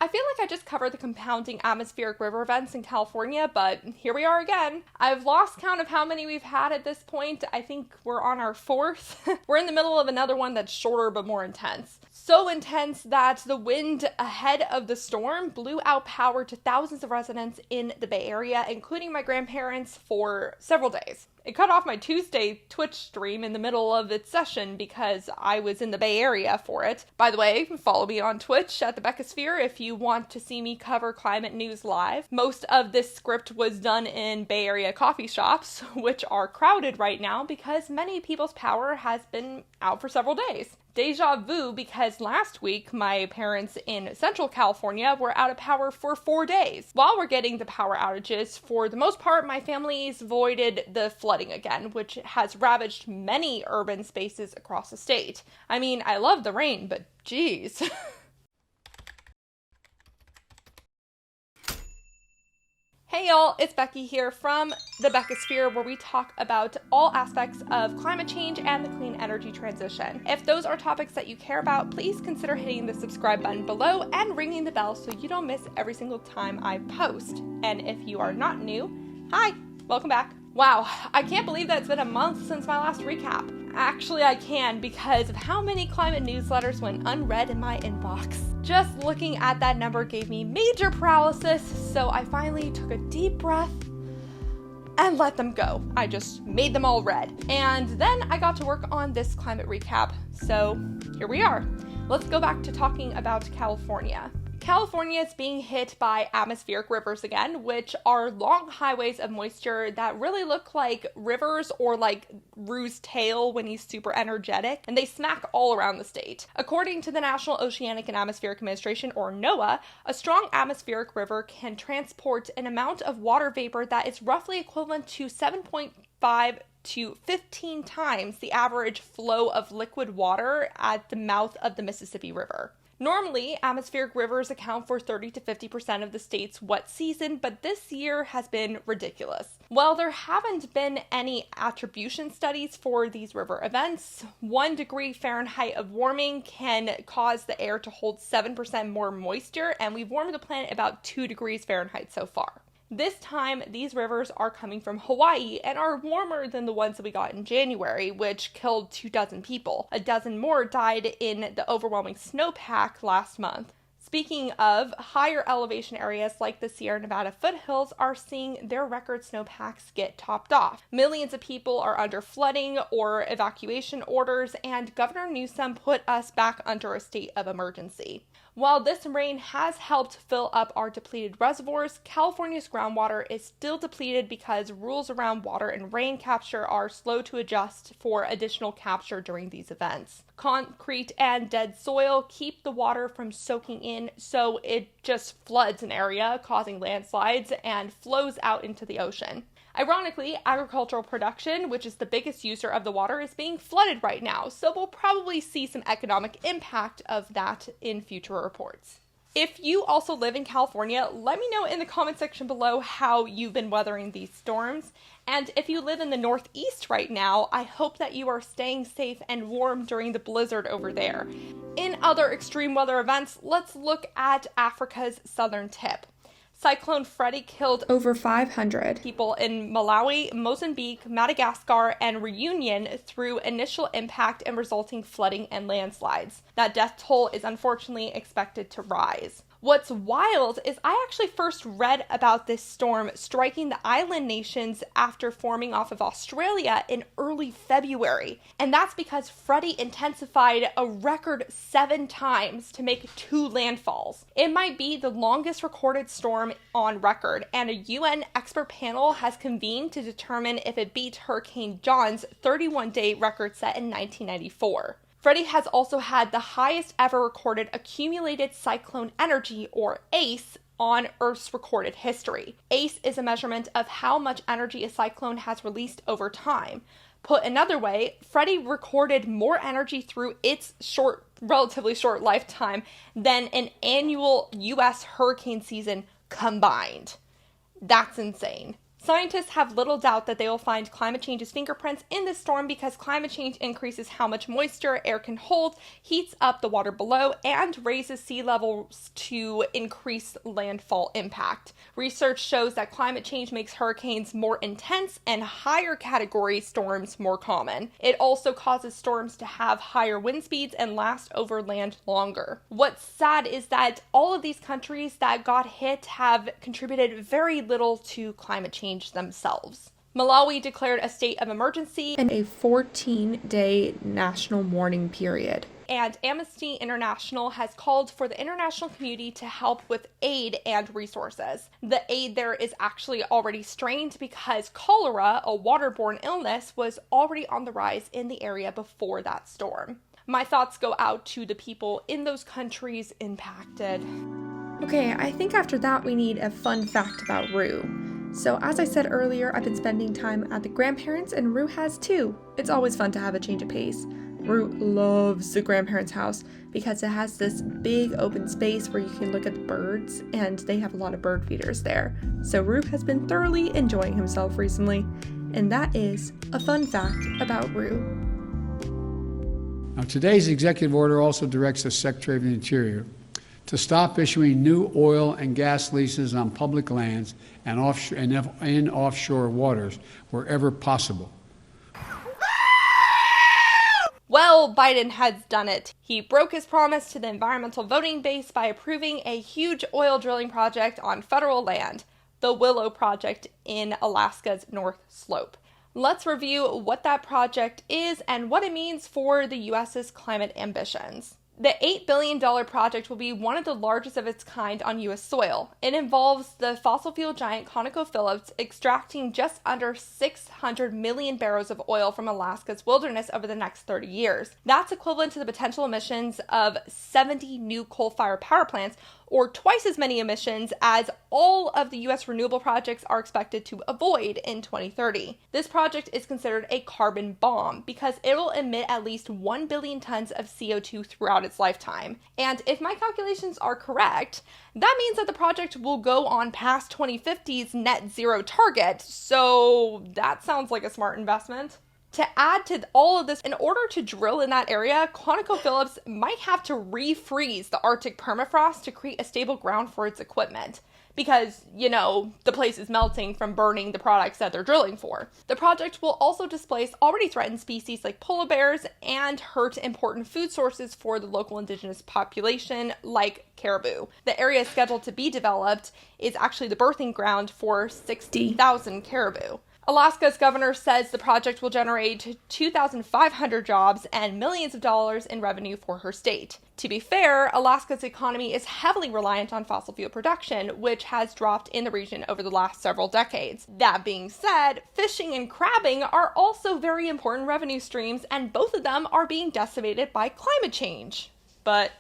I feel like I just covered the compounding atmospheric river events in California, but here we are again. I've lost count of how many we've had at this point. I think we're on our fourth. We're in the middle of another one that's shorter but more intense. So intense that the wind ahead of the storm blew out power to thousands of residents in the Bay Area, including my grandparents, for several days. It cut off my Tuesday Twitch stream in the middle of its session because I was in the Bay Area for it. By the way, follow me on Twitch at the Beckosphere if you want to see me cover climate news live. Most of this script was done in Bay Area coffee shops, which are crowded right now because many people's power has been out for several days. Deja vu, because last week my parents in Central California were out of power for 4 days. While we're getting the power outages, for the most part, my family's avoided the flooding again, which has ravaged many urban spaces across the state. I mean, I love the rain, but geez. Hey y'all, it's Becky here from the Beckosphere, where we talk about all aspects of climate change and the clean energy transition. If those are topics that you care about, please consider hitting the subscribe button below and ringing the bell so you don't miss every single time I post. And if you are not new, hi, welcome back. Wow, I can't believe that it's been a month since my last recap. Actually, I can, because of how many climate newsletters went unread in my inbox. Just looking at that number gave me major paralysis, so I finally took a deep breath and let them go. I just made them all read. And then I got to work on this climate recap, so here we are. Let's go back to talking about California. California is being hit by atmospheric rivers again, which are long highways of moisture that really look like rivers or like Rue's tail when he's super energetic, and they smack all around the state. According to the National Oceanic and Atmospheric Administration, or NOAA, a strong atmospheric river can transport an amount of water vapor that is roughly equivalent to 7.5 to 15 times the average flow of liquid water at the mouth of the Mississippi River. Normally, atmospheric rivers account for 30 to 50% of the state's wet season, but this year has been ridiculous. While there haven't been any attribution studies for these river events, 1 degree Fahrenheit of warming can cause the air to hold 7% more moisture, and we've warmed the planet about 2 degrees Fahrenheit so far. This time, these rivers are coming from Hawaii and are warmer than the ones that we got in January, which killed 24 people. A dozen more died in the overwhelming snowpack last month. Speaking of, higher elevation areas like the Sierra Nevada foothills are seeing their record snowpacks get topped off. Millions of people are under flooding or evacuation orders, and Governor Newsom put us back under a state of emergency. While this rain has helped fill up our depleted reservoirs, California's groundwater is still depleted because rules around water and rain capture are slow to adjust for additional capture during these events. Concrete and dead soil keep the water from soaking in, so it just floods an area, causing landslides, and flows out into the ocean. Ironically, agricultural production, which is the biggest user of the water, is being flooded right now, so we'll probably see some economic impact of that in future reports. If you also live in California, let me know in the comment section below how you've been weathering these storms. And if you live in the Northeast right now, I hope that you are staying safe and warm during the blizzard over there. In other extreme weather events, let's look at Africa's southern tip. Cyclone Freddy killed over 500 people in Malawi, Mozambique, Madagascar, and Reunion through initial impact and resulting flooding and landslides. That death toll is unfortunately expected to rise. What's wild is I actually first read about this storm striking the island nations after forming off of Australia in early February. And that's because Freddy intensified a record 7 times to make 2 landfalls. It might be the longest recorded storm on record, and a UN expert panel has convened to determine if it beat Hurricane John's 31-day record set in 1994. Freddy has also had the highest ever recorded accumulated cyclone energy, or ACE, on Earth's recorded history. ACE is a measurement of how much energy a cyclone has released over time. Put another way, Freddy recorded more energy through its relatively short lifetime than an annual US hurricane season combined. That's insane. Scientists have little doubt that they will find climate change's fingerprints in this storm because climate change increases how much moisture air can hold, heats up the water below, and raises sea levels to increase landfall impact. Research shows that climate change makes hurricanes more intense and higher category storms more common. It also causes storms to have higher wind speeds and last over land longer. What's sad is that all of these countries that got hit have contributed very little to climate change themselves. Malawi declared a state of emergency and a 14-day national mourning period. And Amnesty International has called for the international community to help with aid and resources. The aid there is actually already strained because cholera, a waterborne illness, was already on the rise in the area before that storm. My thoughts go out to the people in those countries impacted. Okay, I think after that we need a fun fact about Rue. So as I said earlier, I've been spending time at the grandparents, and Rue has too. It's always fun to have a change of pace. Rue loves the grandparents' house because it has this big open space where you can look at the birds, and they have a lot of bird feeders there. So Rue has been thoroughly enjoying himself recently, and that is a fun fact about Rue. Now, today's executive order also directs the Secretary of the Interior to stop issuing new oil and gas leases on public lands and in offshore waters wherever possible. Well, Biden has done it. He broke his promise to the environmental voting base by approving a huge oil drilling project on federal land, the Willow project in Alaska's North Slope. Let's review what that project is and what it means for the U.S.'s climate ambitions. The $8 billion project will be one of the largest of its kind on U.S. soil. It involves the fossil fuel giant ConocoPhillips extracting just under 600 million barrels of oil from Alaska's wilderness over the next 30 years. That's equivalent to the potential emissions of 70 new coal-fired power plants, or twice as many emissions as all of the U.S. renewable projects are expected to avoid in 2030. This project is considered a carbon bomb because it will emit at least 1 billion tons of CO2 throughout its lifetime. And if my calculations are correct, that means that the project will go on past 2050's net zero target, so that sounds like a smart investment. To add to all of this, in order to drill in that area, ConocoPhillips might have to refreeze the Arctic permafrost to create a stable ground for its equipment. Because, the place is melting from burning the products that they're drilling for. The project will also displace already threatened species like polar bears and hurt important food sources for the local indigenous population like caribou. The area scheduled to be developed is actually the birthing ground for 60,000 caribou. Alaska's governor says the project will generate 2,500 jobs and millions of dollars in revenue for her state. To be fair, Alaska's economy is heavily reliant on fossil fuel production, which has dropped in the region over the last several decades. That being said, fishing and crabbing are also very important revenue streams, and both of them are being decimated by climate change. But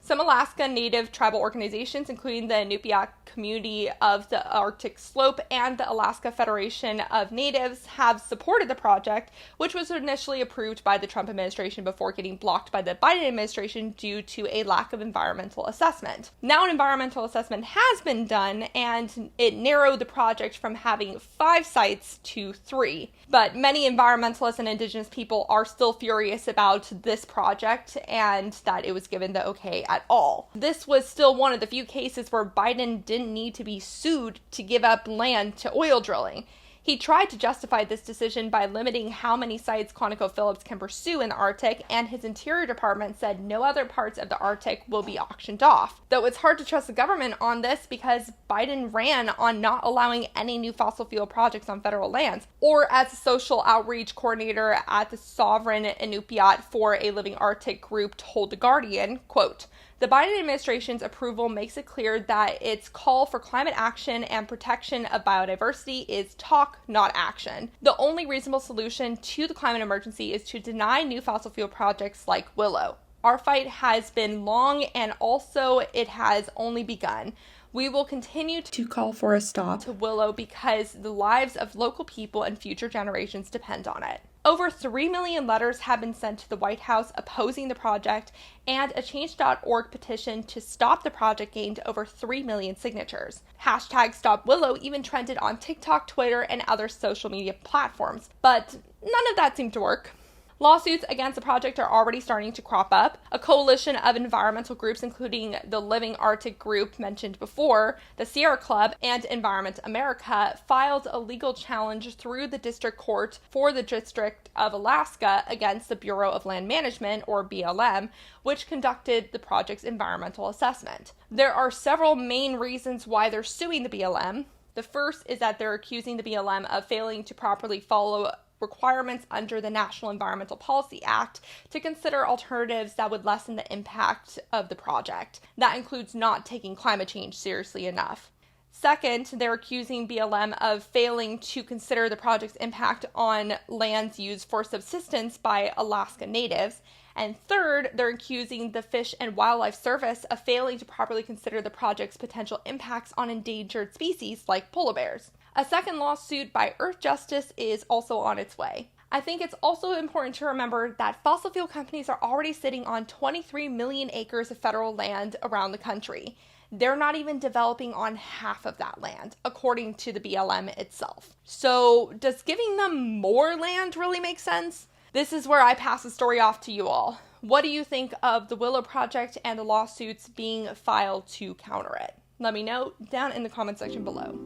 some Alaska Native tribal organizations, including the Inupiat Community of the Arctic Slope and the Alaska Federation of Natives, have supported the project, which was initially approved by the Trump administration before getting blocked by the Biden administration due to a lack of environmental assessment. Now an environmental assessment has been done, and it narrowed the project from having 5 sites to 3. But many environmentalists and indigenous people are still furious about this project and that it was given the okay at all. This was still one of the few cases where Biden didn't need to be sued to give up land to oil drilling. He tried to justify this decision by limiting how many sites ConocoPhillips can pursue in the Arctic, and his Interior Department said no other parts of the Arctic will be auctioned off. Though it's hard to trust the government on this because Biden ran on not allowing any new fossil fuel projects on federal lands, or as a social outreach coordinator at the Sovereign Inupiat for a Living Arctic group told The Guardian, quote, "The Biden administration's approval makes it clear that its call for climate action and protection of biodiversity is talk, not action. The only reasonable solution to the climate emergency is to deny new fossil fuel projects like Willow. Our fight has been long, and also it has only begun. We will continue to call for a stop to Willow because the lives of local people and future generations depend on it." Over 3 million letters have been sent to the White House opposing the project, and a Change.org petition to stop the project gained over 3 million signatures. Hashtag Stop Willow even trended on TikTok, Twitter, and other social media platforms, but none of that seemed to work. Lawsuits against the project are already starting to crop up. A coalition of environmental groups, including the Living Arctic group mentioned before, the Sierra Club, and Environment America, filed a legal challenge through the District Court for the District of Alaska against the Bureau of Land Management, or BLM, which conducted the project's environmental assessment. There are several main reasons why they're suing the BLM. The first is that they're accusing the BLM of failing to properly follow requirements under the National Environmental Policy Act to consider alternatives that would lessen the impact of the project. That includes not taking climate change seriously enough. Second, they're accusing BLM of failing to consider the project's impact on lands used for subsistence by Alaska Natives. And third, they're accusing the Fish and Wildlife Service of failing to properly consider the project's potential impacts on endangered species like polar bears. A second lawsuit by Earth Justice is also on its way. I think it's also important to remember that fossil fuel companies are already sitting on 23 million acres of federal land around the country. They're not even developing on half of that land, according to the BLM itself. So, does giving them more land really make sense? This is where I pass the story off to you all. What do you think of the Willow project and the lawsuits being filed to counter it? Let me know down in the comment section below.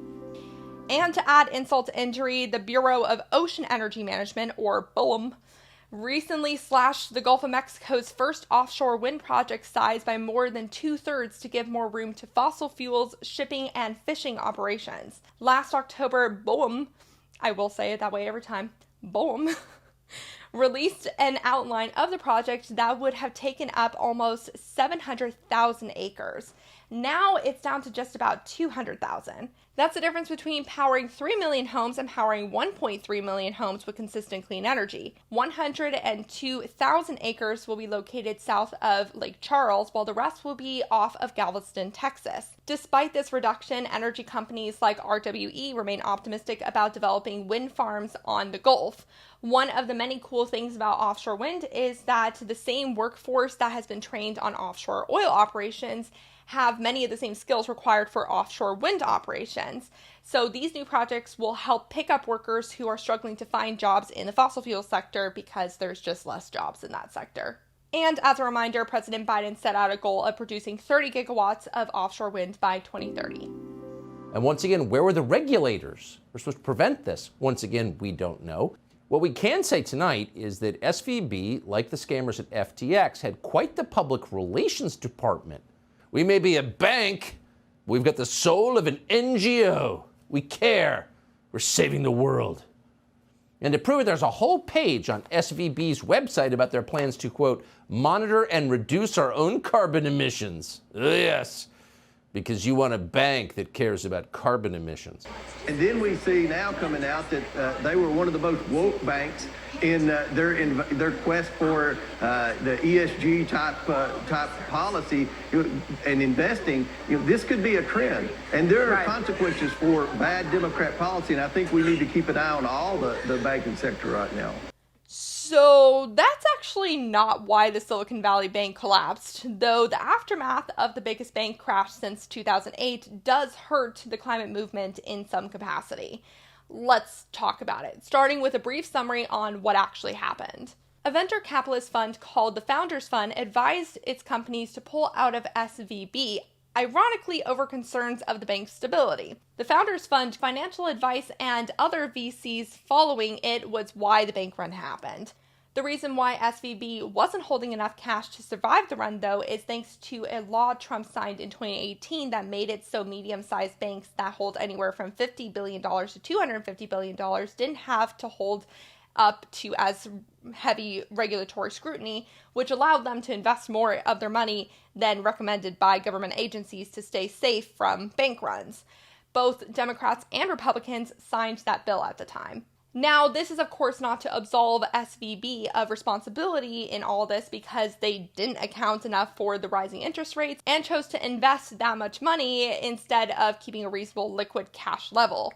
And to add insult to injury, the Bureau of Ocean Energy Management, or BOEM, recently slashed the Gulf of Mexico's first offshore wind project size by more than 2/3 to give more room to fossil fuels, shipping, and fishing operations. Last October, BOEM, I will say it that way every time, BOEM, released an outline of the project that would have taken up almost 700,000 acres. Now it's down to just about 200,000. That's the difference between powering 3 million homes and powering 1.3 million homes with consistent clean energy. 102,000 acres will be located south of Lake Charles, while the rest will be off of Galveston, Texas. Despite this reduction, energy companies like RWE remain optimistic about developing wind farms on the Gulf. One of the many cool things about offshore wind is that the same workforce that has been trained on offshore oil operations have many of the same skills required for offshore wind operations. So these new projects will help pick up workers who are struggling to find jobs in the fossil fuel sector because there's just less jobs in that sector. And as a reminder, President Biden set out a goal of producing 30 gigawatts of offshore wind by 2030. And once again, where were the regulators who were supposed to prevent this? Once again, we don't know. What we can say tonight is that SVB, like the scammers at FTX, had quite the public relations department. We may be a bank, but we've got the soul of an NGO. We care. We're saving the world. And to prove it, there's a whole page on SVB's website about their plans to, quote, monitor and reduce our own carbon emissions. Yes, because you want a bank that cares about carbon emissions. And then we see now coming out that they were one of the most woke banks in their quest for the ESG type policy and investing. This could be a trend, and there are consequences for bad Democrat policy. And I think we need to keep an eye on all the banking sector right now. So that's actually not why the Silicon Valley Bank collapsed, though the aftermath of the biggest bank crash since 2008 does hurt the climate movement in some capacity. Let's talk about it, starting with a brief summary on what actually happened. A venture capitalist fund called the Founders Fund advised its companies to pull out of SVB, ironically over concerns of the bank's stability. The Founders Fund, financial advice, and other VCs following it was why the bank run happened. The reason why SVB wasn't holding enough cash to survive the run, though, is thanks to a law Trump signed in 2018 that made it so medium-sized banks that hold anywhere from $50 billion to $250 billion didn't have to hold up to as heavy regulatory scrutiny, which allowed them to invest more of their money than recommended by government agencies to stay safe from bank runs. Both Democrats and Republicans signed that bill at the time. Now, this is of course not to absolve SVB of responsibility in all this, because they didn't account enough for the rising interest rates and chose to invest that much money instead of keeping a reasonable liquid cash level.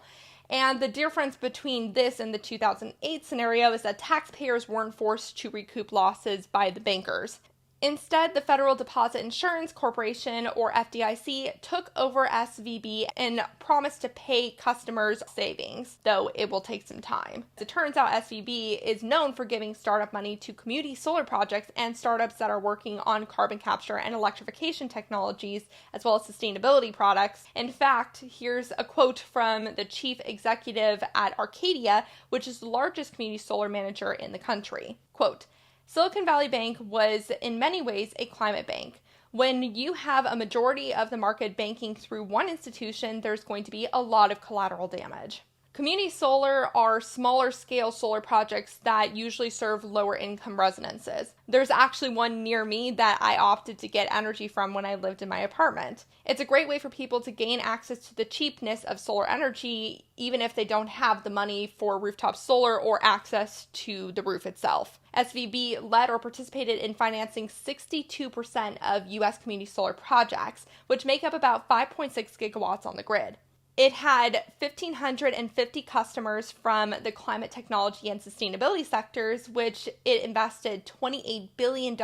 And the difference between this and the 2008 scenario is that taxpayers weren't forced to recoup losses by the bankers. Instead, the Federal Deposit Insurance Corporation, or FDIC, took over SVB and promised to pay customers savings, though it will take some time. As it turns out, SVB is known for giving startup money to community solar projects and startups that are working on carbon capture and electrification technologies, as well as sustainability products. In fact, here's a quote from the chief executive at Arcadia, which is the largest community solar manager in the country. Quote, Silicon Valley Bank was in many ways a climate bank. When you have a majority of the market banking through one institution, there's going to be a lot of collateral damage. Community solar are smaller scale solar projects that usually serve lower income residences. There's actually one near me that I opted to get energy from when I lived in my apartment. It's a great way for people to gain access to the cheapness of solar energy, even if they don't have the money for rooftop solar or access to the roof itself. SVB led or participated in financing 62% of U.S. community solar projects, which make up about 5.6 gigawatts on the grid. It had 1,550 customers from the climate technology and sustainability sectors, which it invested $28 billion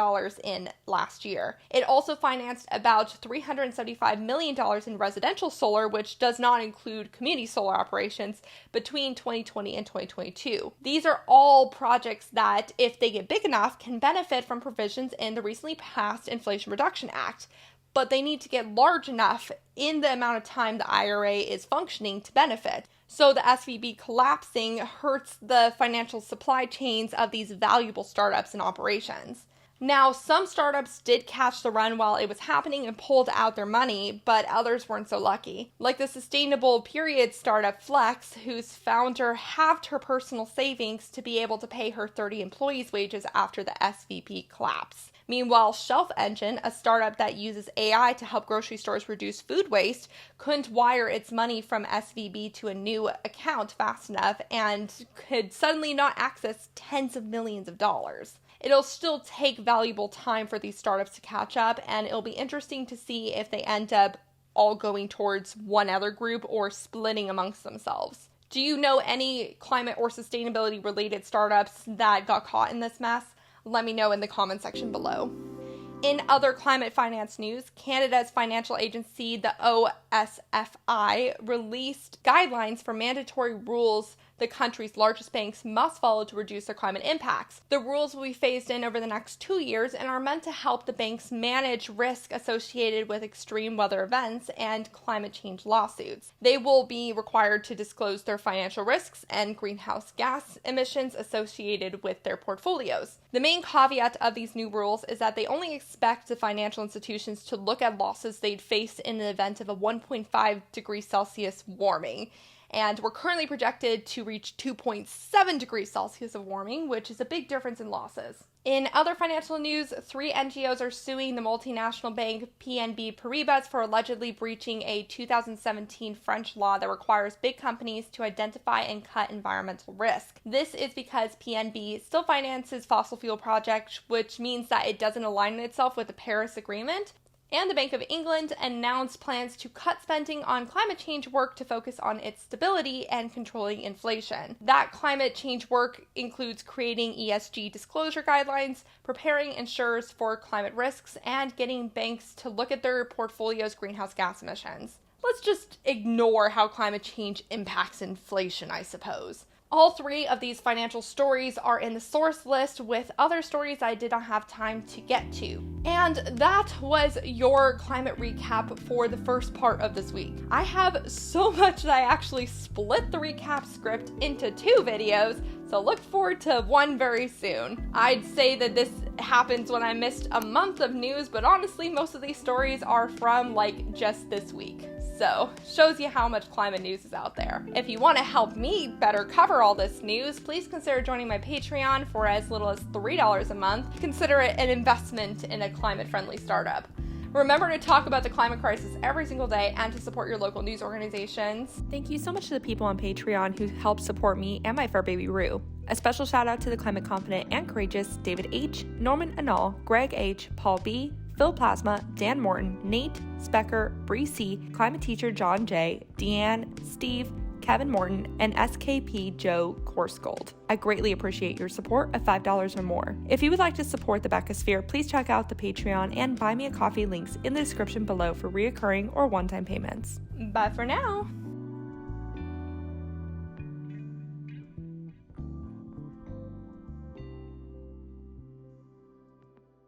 in last year. It also financed about $375 million in residential solar, which does not include community solar operations, between 2020 and 2022. These are all projects that, if they get big enough, can benefit from provisions in the recently passed Inflation Reduction Act. But they need to get large enough in the amount of time the IRA is functioning to benefit. So the SVB collapsing hurts the financial supply chains of these valuable startups and operations. Now, some startups did catch the run while it was happening and pulled out their money, but others weren't so lucky. Like the sustainable period startup Flex, whose founder halved her personal savings to be able to pay her 30 employees' wages after the SVB collapse. Meanwhile, Shelf Engine, a startup that uses AI to help grocery stores reduce food waste, couldn't wire its money from SVB to a new account fast enough and could suddenly not access tens of millions of dollars. It'll still take valuable time for these startups to catch up, and it'll be interesting to see if they end up all going towards one other group or splitting amongst themselves. Do you know any climate or sustainability related startups that got caught in this mess? Let me know in the comment section below. In other climate finance news, Canada's financial agency, the OSFI, released guidelines for mandatory rules the country's largest banks must follow to reduce their climate impacts. The rules will be phased in over the next 2 years and are meant to help the banks manage risk associated with extreme weather events and climate change lawsuits. They will be required to disclose their financial risks and greenhouse gas emissions associated with their portfolios. The main caveat of these new rules is that they only expect the financial institutions to look at losses they'd face in the event of a 1.5 degrees Celsius warming. And we're currently projected to reach 2.7 degrees Celsius of warming, which is a big difference in losses. In other financial news, 3 NGOs are suing the multinational bank BNP Paribas for allegedly breaching a 2017 French law that requires big companies to identify and cut environmental risk. This is because PNB still finances fossil fuel projects, which means that it doesn't align itself with the Paris Agreement. And the Bank of England announced plans to cut spending on climate change work to focus on its stability and controlling inflation. That climate change work includes creating ESG disclosure guidelines, preparing insurers for climate risks, and getting banks to look at their portfolio's greenhouse gas emissions. Let's just ignore how climate change impacts inflation, I suppose. All 3 of these financial stories are in the source list with other stories I did not have time to get to. And that was your climate recap for the first part of this week. I have so much that I actually split the recap script into 2 videos, so look forward to one very soon. I'd say that this happens when I missed a month of news, but honestly, most of these stories are from just this week. So, shows you how much climate news is out there. If you want to help me better cover all this news, please consider joining my Patreon for as little as $3 a month. Consider it an investment in a climate-friendly startup. Remember to talk about the climate crisis every single day and to support your local news organizations. Thank you so much to the people on Patreon who help support me and my fur baby Rue. A special shout out to the climate confident and courageous David H., Norman Anal, Greg H., Paul B., Phil Plasma, Dan Morton, Nate, Specker, Bree C., climate teacher John J., Deanne, Steve, Kevin Morton, and SKP Joe Korsgold. I greatly appreciate your support of $5 or more. If you would like to support the Beckosphere, please check out the Patreon and Buy Me a Coffee links in the description below for reoccurring or one-time payments. Bye for now.